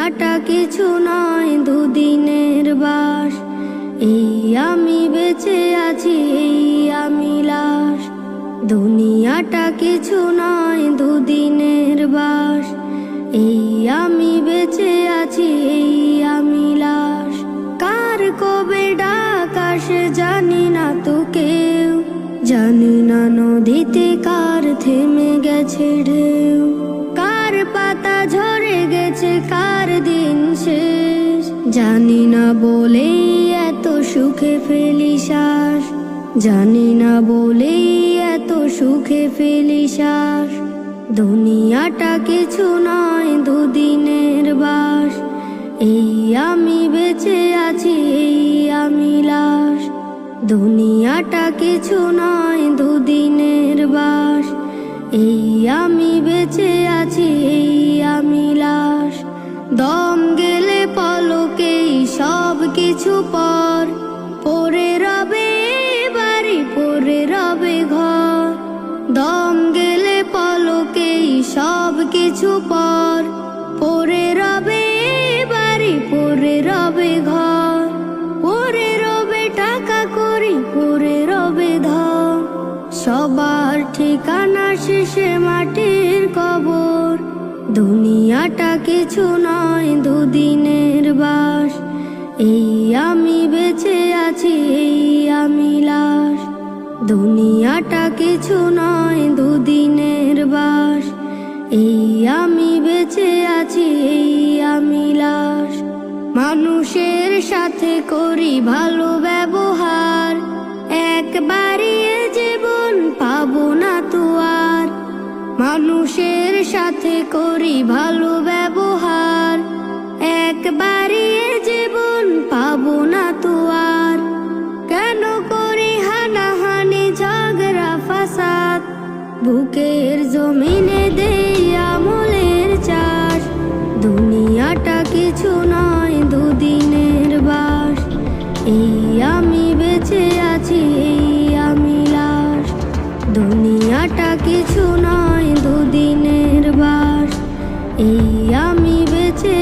দুনিয়াটা কিছু নয় দুদিনের বাস। এই আমি বেঁচে আছি, এই আমি লাশ। দুনিয়াটা কিছু নয় দুদিনের বাস। এই আমি বেঁচে আছি, এই আমি লাশ। কার কবে ডাক আসে জানি না তো কেউ, জানি না নদীতে কার থেমে গেছে ঢেউ। কার পাতা ঝরে গেছে, কার দিন শেষ, জানি না বলেই এত সুখে ফেলি শ্বাস। জানি না বলেই এত সুখে ফেলি শ্বাস। দুনিয়াটা কিছু নয় দুদিনের বাস। এই আমি বেঁচে আছি, এই আমি লাশ। দুনিয়াটা কিছু নয় দুদিনের বাস। এই আমি বেঁচে আছি, এই আমি লাশ। দম গেলে পলকেই সব কিছু পর, পড়ে রবে বাড়ি, পড়ে রবে ঘর। দম গেলে পলকেই সব কিছু পর, পড়ে রবে বাড়ি, পড়ে রবে ঘর। পড়ে রবে টাকা করি, পড়ে রবে ধন। সবার ঠিকানা শেষে মাটির কবর। দুনিয়াটা কিছু নয় দুদিনের বাস। এই আমি বেঁচে আছি, এই আমি লাশ। দুনিয়াটা কিছু নয় দুদিনের বাস। এই আমি বেঁচে আছি, এই আমি লাশ। মানুষের সাথে করি ভালো ব্যবহার, একবারই এ জীবন পাবো না তো আর। মানুষের সাথে করি ভালো ব্যবহার, একবারই এ জীবন পাবো না তো আর। কেন করি হানাহানি ঝগড়া ফাসাদ, বুকের জমিনে দেই আমলের চাষ। দুনিয়াটা কিছু নয় দুদিনের বাস। এই আমি বেঁচে আছি, এই আমি লাশ। দুনিয়াটা কিছু নয় দুদিনের বাস। এই আমি বেঁচে